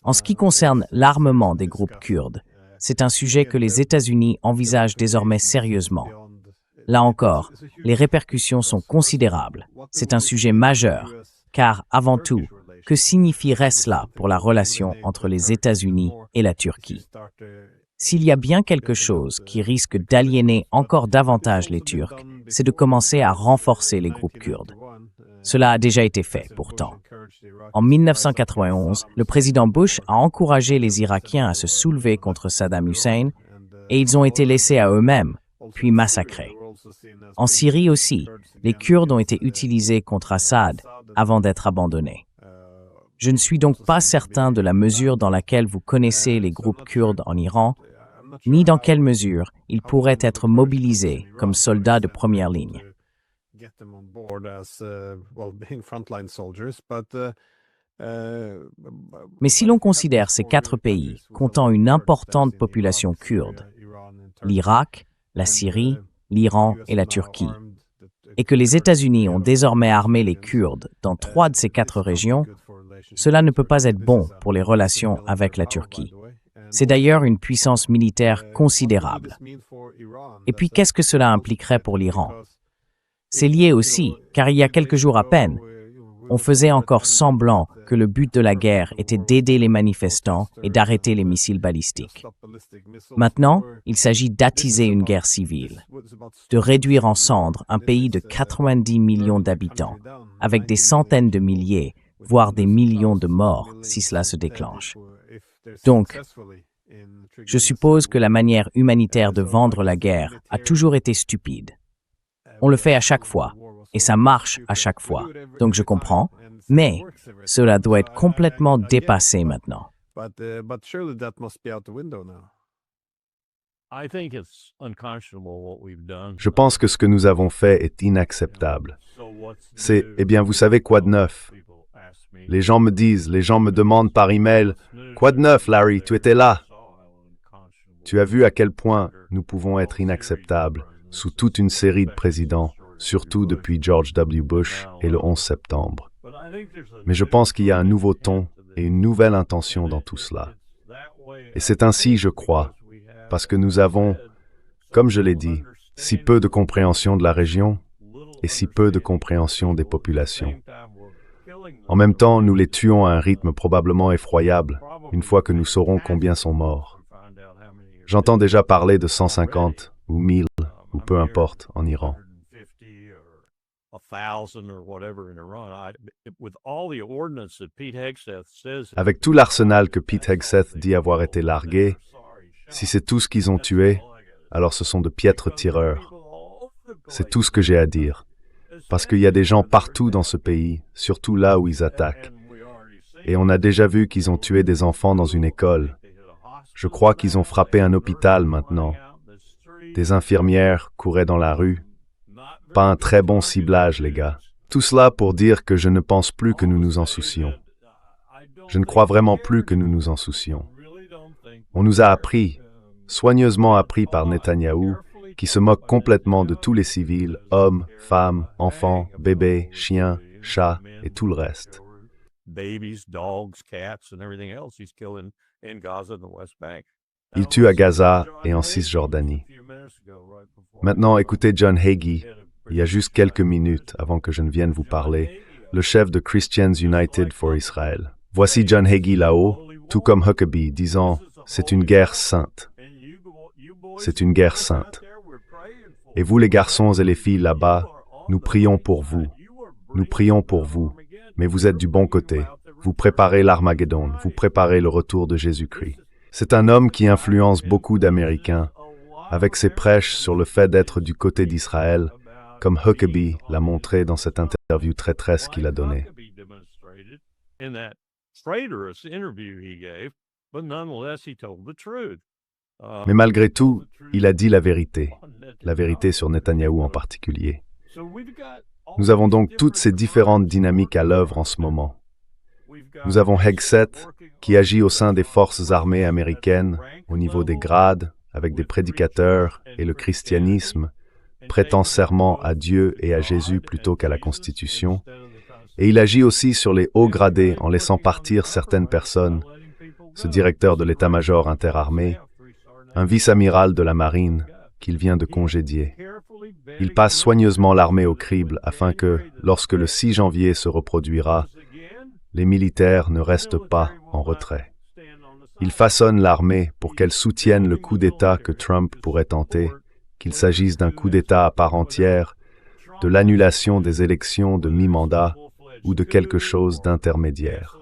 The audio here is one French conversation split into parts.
En ce qui concerne l'armement des groupes kurdes, c'est un sujet que les États-Unis envisagent désormais sérieusement. Là encore, les répercussions sont considérables. C'est un sujet majeur, car, avant tout, que signifierait cela pour la relation entre les États-Unis et la Turquie? S'il y a bien quelque chose qui risque d'aliéner encore davantage les Turcs, c'est de commencer à renforcer les groupes kurdes. Cela a déjà été fait, pourtant. En 1991, le président Bush a encouragé les Irakiens à se soulever contre Saddam Hussein et ils ont été laissés à eux-mêmes, puis massacrés. En Syrie aussi, les Kurdes ont été utilisés contre Assad avant d'être abandonnés. Je ne suis donc pas certain de la mesure dans laquelle vous connaissez les groupes kurdes en Iran, ni dans quelle mesure ils pourraient être mobilisés comme soldats de première ligne. Mais si l'on considère ces 4 pays comptant une importante population kurde, l'Irak, la Syrie, l'Iran et la Turquie, et que les États-Unis ont désormais armé les Kurdes dans 3 de ces 4 régions, cela ne peut pas être bon pour les relations avec la Turquie. C'est d'ailleurs une puissance militaire considérable. Et puis, qu'est-ce que cela impliquerait pour l'Iran? C'est lié aussi, car il y a quelques jours à peine, on faisait encore semblant que le but de la guerre était d'aider les manifestants et d'arrêter les missiles balistiques. Maintenant, il s'agit d'attiser une guerre civile, de réduire en cendres un pays de 90 millions d'habitants, avec des centaines de milliers, voire des millions de morts si cela se déclenche. Donc, je suppose que la manière humanitaire de vendre la guerre a toujours été stupide. On le fait à chaque fois, et ça marche à chaque fois. Donc je comprends, mais cela doit être complètement dépassé maintenant. Je pense que ce que nous avons fait est inacceptable. C'est, vous savez quoi de neuf? Les gens me disent, les gens me demandent par email, « Quoi de neuf, Larry, tu étais là ?» Tu as vu à quel point nous pouvons être inacceptables sous toute une série de présidents, surtout depuis George W. Bush et le 11 septembre. Mais je pense qu'il y a un nouveau ton et une nouvelle intention dans tout cela. Et c'est ainsi, je crois, parce que nous avons, comme je l'ai dit, si peu de compréhension de la région et si peu de compréhension des populations. En même temps, nous les tuons à un rythme probablement effroyable, une fois que nous saurons combien sont morts. J'entends déjà parler de 150 ou 1000, ou peu importe, en Iran. Avec tout l'arsenal que Pete Hegseth dit avoir été largué, si c'est tout ce qu'ils ont tué, alors ce sont de piètres tireurs. C'est tout ce que j'ai à dire. Parce qu'il y a des gens partout dans ce pays, surtout là où ils attaquent. Et on a déjà vu qu'ils ont tué des enfants dans une école. Je crois qu'ils ont frappé un hôpital maintenant. Des infirmières couraient dans la rue. Pas un très bon ciblage, les gars. Tout cela pour dire que je ne pense plus que nous nous en soucions. Je ne crois vraiment plus que nous nous en soucions. On nous a appris, soigneusement appris par Netanyahou, qui se moque complètement de tous les civils, hommes, femmes, enfants, bébés, chiens, chats et tout le reste. Il tue à Gaza et en Cisjordanie. Maintenant, écoutez John Hagee, il y a juste quelques minutes avant que je ne vienne vous parler, le chef de Christians United for Israel. Voici John Hagee là-haut, tout comme Huckabee, disant « C'est une guerre sainte. C'est une guerre sainte. » Et vous les garçons et les filles là-bas, nous prions pour vous. Nous prions pour vous. Mais vous êtes du bon côté. Vous préparez l'Armageddon. Vous préparez le retour de Jésus-Christ. C'est un homme qui influence beaucoup d'Américains, avec ses prêches sur le fait d'être du côté d'Israël, comme Huckabee l'a montré dans cette interview traîtresse qu'il a donnée. Mais malgré tout, il a dit la vérité sur Netanyahou en particulier. Nous avons donc toutes ces différentes dynamiques à l'œuvre en ce moment. Nous avons Hegseth, qui agit au sein des forces armées américaines, au niveau des grades, avec des prédicateurs et le christianisme, prêtant serment à Dieu et à Jésus plutôt qu'à la Constitution. Et il agit aussi sur les hauts gradés en laissant partir certaines personnes, ce directeur de l'état-major interarmé, un vice-amiral de la marine qu'il vient de congédier. Il passe soigneusement l'armée au crible afin que, lorsque le 6 janvier se reproduira, les militaires ne restent pas en retrait. Il façonne l'armée pour qu'elle soutienne le coup d'État que Trump pourrait tenter, qu'il s'agisse d'un coup d'État à part entière, de l'annulation des élections de mi-mandat ou de quelque chose d'intermédiaire.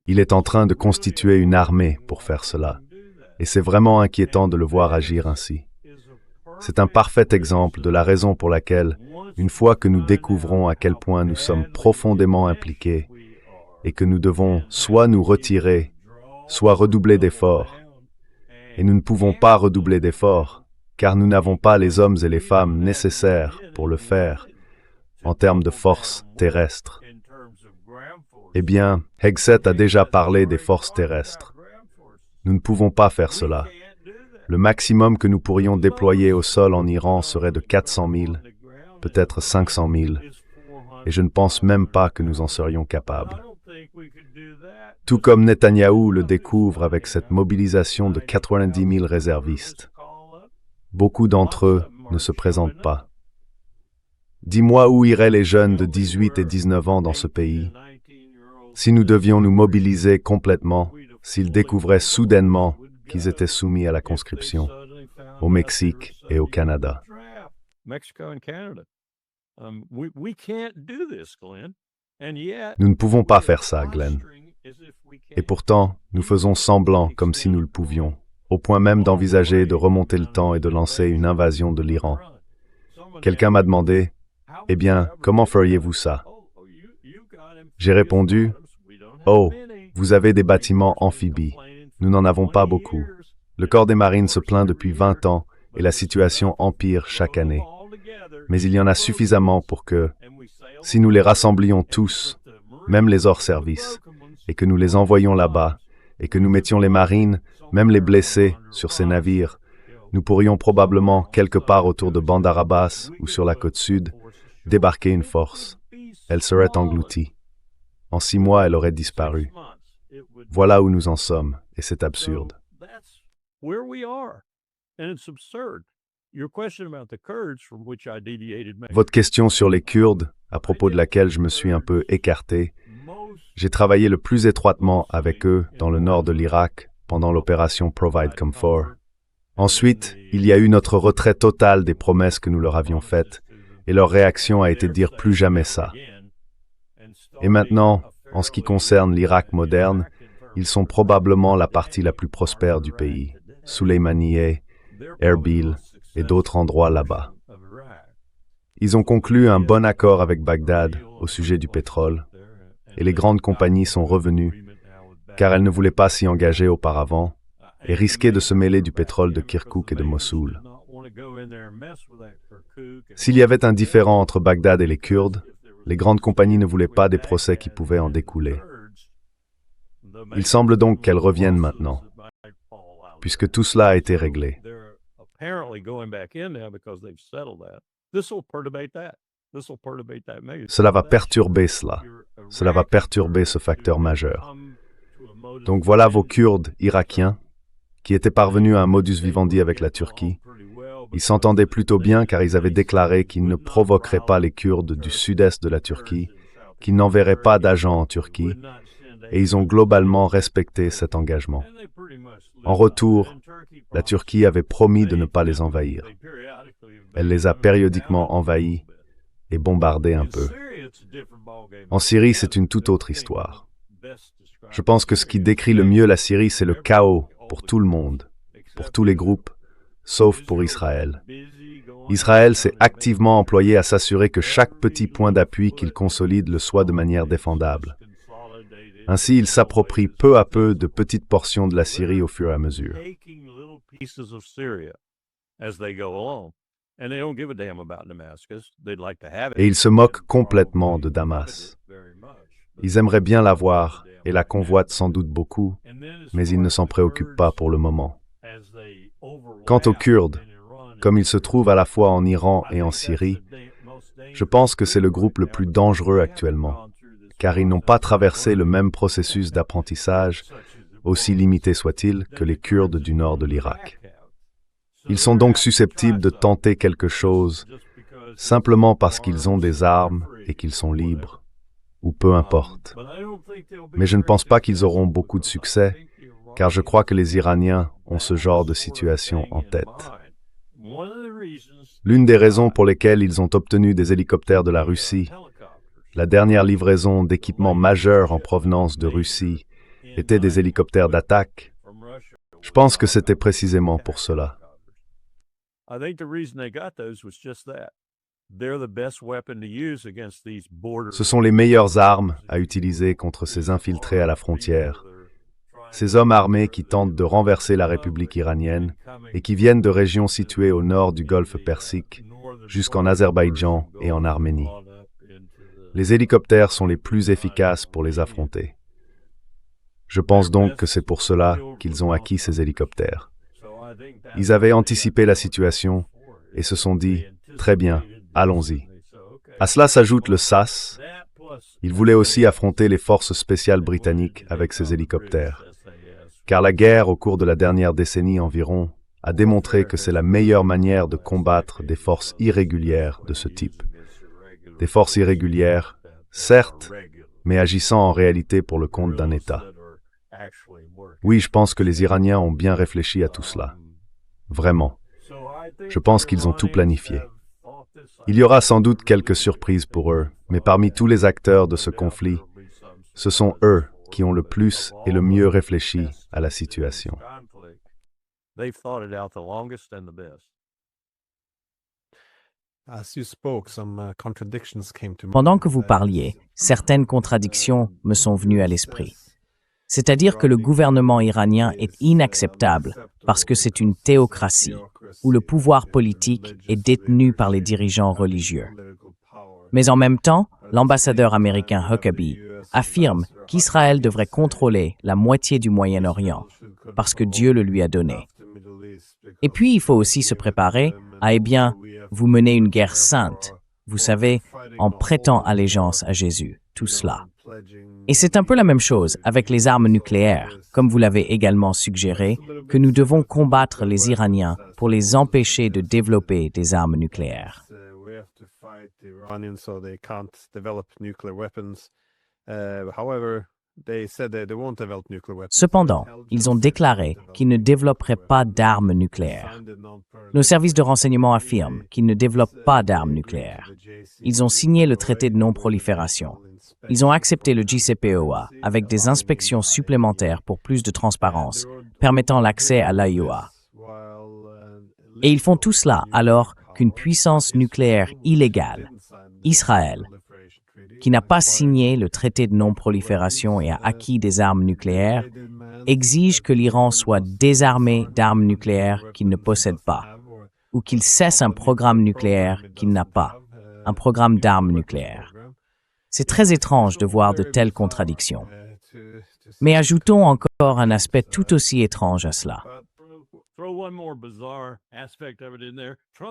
Il est en train de constituer une armée pour faire cela, et c'est vraiment inquiétant de le voir agir ainsi. C'est un parfait exemple de la raison pour laquelle, une fois que nous découvrons à quel point nous sommes profondément impliqués et que nous devons soit nous retirer, soit redoubler d'efforts, et nous ne pouvons pas redoubler d'efforts, car nous n'avons pas les hommes et les femmes nécessaires pour le faire, en termes de force terrestre. Eh bien, Hegseth a déjà parlé des forces terrestres. Nous ne pouvons pas faire cela. Le maximum que nous pourrions déployer au sol en Iran serait de 400 000, peut-être 500 000, et je ne pense même pas que nous en serions capables. Tout comme Netanyahou le découvre avec cette mobilisation de 90 000 réservistes. Beaucoup d'entre eux ne se présentent pas. Dis-moi où iraient les jeunes de 18 et 19 ans dans ce pays. Si nous devions nous mobiliser complètement, s'ils découvraient soudainement qu'ils étaient soumis à la conscription, au Mexique et au Canada. Nous ne pouvons pas faire ça, Glenn. Et pourtant, nous faisons semblant comme si nous le pouvions, au point même d'envisager de remonter le temps et de lancer une invasion de l'Iran. Quelqu'un m'a demandé, « Eh bien, comment feriez-vous ça ?» J'ai répondu, « Oh, vous avez des bâtiments amphibies. Nous n'en avons pas beaucoup. Le corps des marines se plaint depuis 20 ans et la situation empire chaque année. Mais il y en a suffisamment pour que, si nous les rassemblions tous, même les hors-service, et que nous les envoyions là-bas, et que nous mettions les marines, même les blessés, sur ces navires, nous pourrions probablement, quelque part autour de Bandar Abbas ou sur la côte sud, débarquer une force. Elle serait engloutie. En 6 mois, elle aurait disparu. Voilà où nous en sommes, et c'est absurde. Votre question sur les Kurdes, à propos de laquelle je me suis un peu écarté, j'ai travaillé le plus étroitement avec eux dans le nord de l'Irak pendant l'opération Provide Comfort. Ensuite, il y a eu notre retrait total des promesses que nous leur avions faites, et leur réaction a été de dire plus jamais ça. Et maintenant, en ce qui concerne l'Irak moderne, ils sont probablement la partie la plus prospère du pays, Soleimaniye, Erbil et d'autres endroits là-bas. Ils ont conclu un bon accord avec Bagdad au sujet du pétrole, et les grandes compagnies sont revenues, car elles ne voulaient pas s'y engager auparavant et risquaient de se mêler du pétrole de Kirkouk et de Mossoul. S'il y avait un différend entre Bagdad et les Kurdes, les grandes compagnies ne voulaient pas des procès qui pouvaient en découler. Il semble donc qu'elles reviennent maintenant, puisque tout cela a été réglé. Cela va perturber cela. Cela va perturber ce facteur majeur. Donc voilà vos Kurdes irakiens, qui étaient parvenus à un modus vivendi avec la Turquie. Ils s'entendaient plutôt bien car ils avaient déclaré qu'ils ne provoqueraient pas les Kurdes du sud-est de la Turquie, qu'ils n'enverraient pas d'agents en Turquie, et ils ont globalement respecté cet engagement. En retour, la Turquie avait promis de ne pas les envahir. Elle les a périodiquement envahis et bombardés un peu. En Syrie, c'est une toute autre histoire. Je pense que ce qui décrit le mieux la Syrie, c'est le chaos pour tout le monde, pour tous les groupes, sauf pour Israël. Israël s'est activement employé à s'assurer que chaque petit point d'appui qu'il consolide le soit de manière défendable. Ainsi, il s'approprie peu à peu de petites portions de la Syrie au fur et à mesure. Et ils se moquent complètement de Damas. Ils aimeraient bien l'avoir et la convoitent sans doute beaucoup, mais ils ne s'en préoccupent pas pour le moment. Quant aux Kurdes, comme il se trouve à la fois en Iran et en Syrie, je pense que c'est le groupe le plus dangereux actuellement, car ils n'ont pas traversé le même processus d'apprentissage, aussi limité soit-il, que les Kurdes du nord de l'Irak. Ils sont donc susceptibles de tenter quelque chose simplement parce qu'ils ont des armes et qu'ils sont libres, ou peu importe. Mais je ne pense pas qu'ils auront beaucoup de succès, car je crois que les Iraniens ont ce genre de situation en tête. L'une des raisons pour lesquelles ils ont obtenu des hélicoptères de la Russie, la dernière livraison d'équipements majeurs en provenance de Russie, était des hélicoptères d'attaque. Je pense que c'était précisément pour cela. Ce sont les meilleures armes à utiliser contre ces infiltrés à la frontière. Ces hommes armés qui tentent de renverser la République iranienne et qui viennent de régions situées au nord du Golfe Persique jusqu'en Azerbaïdjan et en Arménie. Les hélicoptères sont les plus efficaces pour les affronter. Je pense donc que c'est pour cela qu'ils ont acquis ces hélicoptères. Ils avaient anticipé la situation et se sont dit « Très bien, allons-y ». À cela s'ajoute le SAS. Ils voulaient aussi affronter les forces spéciales britanniques avec ces hélicoptères. Car la guerre, au cours de la dernière décennie environ, a démontré que c'est la meilleure manière de combattre des forces irrégulières de ce type. Des forces irrégulières, certes, mais agissant en réalité pour le compte d'un État. Oui, je pense que les Iraniens ont bien réfléchi à tout cela. Vraiment. Je pense qu'ils ont tout planifié. Il y aura sans doute quelques surprises pour eux, mais parmi tous les acteurs de ce conflit, ce sont eux qui ont le plus et le mieux réfléchi à la situation. Pendant que vous parliez, certaines contradictions me sont venues à l'esprit. C'est-à-dire que le gouvernement iranien est inacceptable parce que c'est une théocratie, où le pouvoir politique est détenu par les dirigeants religieux. Mais en même temps, l'ambassadeur américain Huckabee affirme qu'Israël devrait contrôler la moitié du Moyen-Orient, parce que Dieu le lui a donné. Et puis, il faut aussi se préparer à, vous menez une guerre sainte, vous savez, en prêtant allégeance à Jésus, tout cela. Et c'est un peu la même chose avec les armes nucléaires, comme vous l'avez également suggéré, que nous devons combattre les Iraniens pour les empêcher de développer des armes nucléaires. Cependant, ils ont déclaré qu'ils ne développeraient pas d'armes nucléaires. Nos services de renseignement affirment qu'ils ne développent pas d'armes nucléaires. Ils ont signé le traité de non-prolifération. Ils ont accepté le JCPOA avec des inspections supplémentaires pour plus de transparence, permettant l'accès à l'AIOA. Et ils font tout cela alors qu'une puissance nucléaire illégale, Israël, qui n'a pas signé le traité de non-prolifération et a acquis des armes nucléaires, exige que l'Iran soit désarmé d'armes nucléaires qu'il ne possède pas, ou qu'il cesse un programme nucléaire qu'il n'a pas, un programme d'armes nucléaires. C'est très étrange de voir de telles contradictions. Mais ajoutons encore un aspect tout aussi étrange à cela.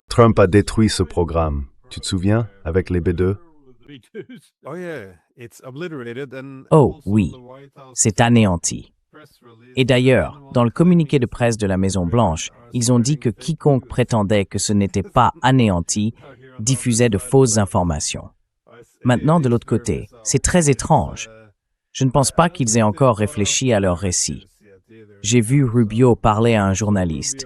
Trump a détruit ce programme, tu te souviens, avec les B-2? Oh oui, c'est anéanti. Et d'ailleurs, dans le communiqué de presse de la Maison-Blanche, ils ont dit que quiconque prétendait que ce n'était pas anéanti diffusait de fausses informations. Maintenant, de l'autre côté, c'est très étrange. Je ne pense pas qu'ils aient encore réfléchi à leur récit. J'ai vu Rubio parler à un journaliste.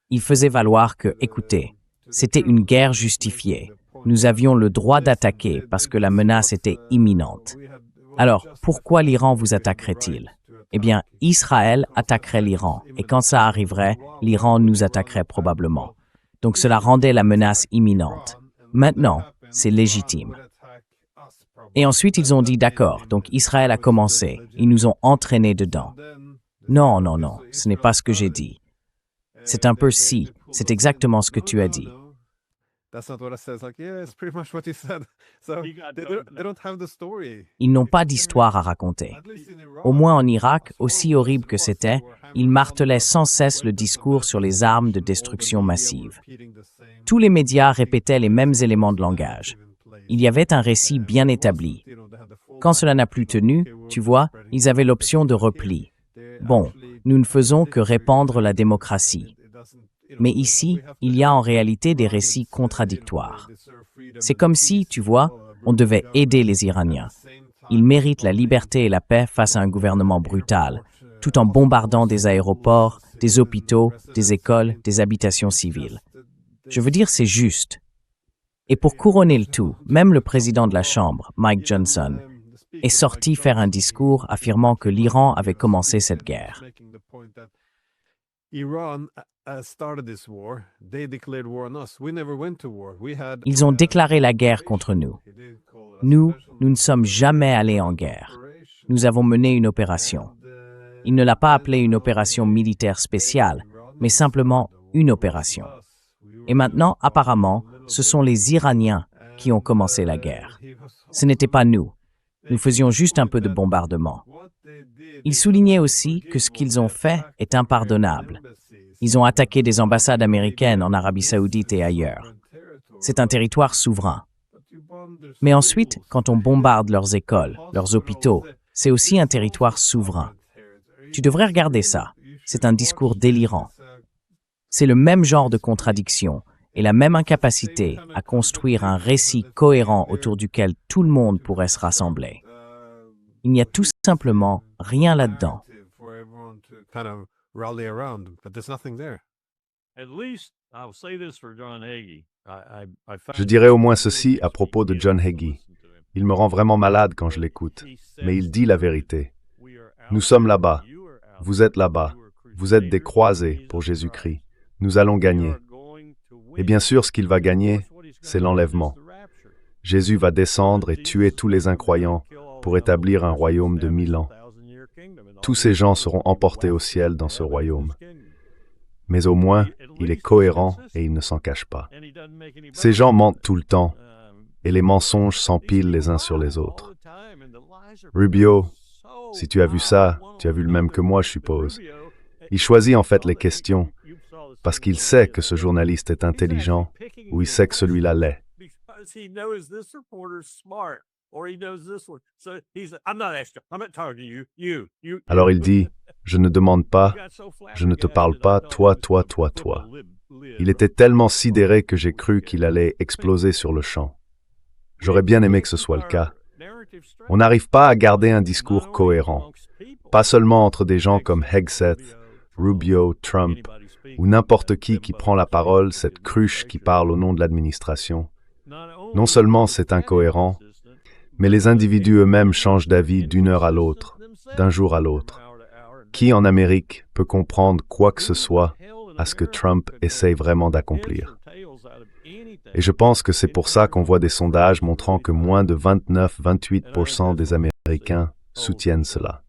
Il faisait valoir que, écoutez, c'était une guerre justifiée. Nous avions le droit d'attaquer parce que la menace était imminente. Alors, pourquoi l'Iran vous attaquerait-il? Eh bien, Israël attaquerait l'Iran, et quand ça arriverait, l'Iran nous attaquerait probablement. Donc cela rendait la menace imminente. Maintenant, c'est légitime. Et ensuite, ils ont dit, d'accord, donc Israël a commencé, ils nous ont entraînés dedans. Non, non, non, ce n'est pas ce que j'ai dit. C'est un peu si, c'est exactement ce que tu as dit. Ils n'ont pas d'histoire à raconter. Au moins en Irak, aussi horrible que c'était, ils martelaient sans cesse le discours sur les armes de destruction massive. Tous les médias répétaient les mêmes éléments de langage. Il y avait un récit bien établi. Quand cela n'a plus tenu, tu vois, ils avaient l'option de repli. Bon, nous ne faisons que répandre la démocratie. Mais ici, il y a en réalité des récits contradictoires. C'est comme si, tu vois, on devait aider les Iraniens. Ils méritent la liberté et la paix face à un gouvernement brutal, tout en bombardant des aéroports, des hôpitaux, des écoles, des habitations civiles. Je veux dire, c'est juste. Et pour couronner le tout, même le président de la Chambre, Mike Johnson, est sorti faire un discours affirmant que l'Iran avait commencé cette guerre. Ils ont déclaré la guerre contre nous. Nous ne sommes jamais allés en guerre. Nous avons mené une opération. Il ne l'a pas appelée une opération militaire spéciale, mais simplement une opération. Et maintenant, apparemment, ce sont les Iraniens qui ont commencé la guerre. Ce n'était pas nous. Nous faisions juste un peu de bombardement. Il soulignait aussi que ce qu'ils ont fait est impardonnable. Ils ont attaqué des ambassades américaines en Arabie Saoudite et ailleurs. C'est un territoire souverain. Mais ensuite, quand on bombarde leurs écoles, leurs hôpitaux, c'est aussi un territoire souverain. Tu devrais regarder ça. C'est un discours délirant. C'est le même genre de contradiction et la même incapacité à construire un récit cohérent autour duquel tout le monde pourrait se rassembler. Il n'y a tout simplement rien là-dedans. Je dirais au moins ceci à propos de John Hagee. Il me rend vraiment malade quand je l'écoute, mais il dit la vérité. Nous sommes là-bas, vous êtes là-bas, vous êtes des croisés pour Jésus-Christ. Nous allons gagner. Et bien sûr, ce qu'il va gagner, c'est l'enlèvement. Jésus va descendre et tuer tous les incroyants pour établir un royaume de 1000 ans. Tous ces gens seront emportés au ciel dans ce royaume. Mais au moins, il est cohérent et il ne s'en cache pas. Ces gens mentent tout le temps, et les mensonges s'empilent les uns sur les autres. Rubio, si tu as vu ça, tu as vu le même que moi, je suppose. Il choisit en fait les questions, parce qu'il sait que ce journaliste est intelligent, ou il sait que celui-là l'est. Alors il dit, je ne demande pas, je ne te parle pas, toi. Il était tellement sidéré que j'ai cru qu'il allait exploser sur le champ. J'aurais bien aimé que ce soit le cas. On n'arrive pas à garder un discours cohérent, pas seulement entre des gens comme Hegseth, Rubio, Trump, ou n'importe qui prend la parole, cette cruche qui parle au nom de l'administration. Non seulement c'est incohérent, mais les individus eux-mêmes changent d'avis d'une heure à l'autre, d'un jour à l'autre. Qui en Amérique peut comprendre quoi que ce soit à ce que Trump essaye vraiment d'accomplir? Et je pense que c'est pour ça qu'on voit des sondages montrant que moins de 29-28% des Américains soutiennent cela.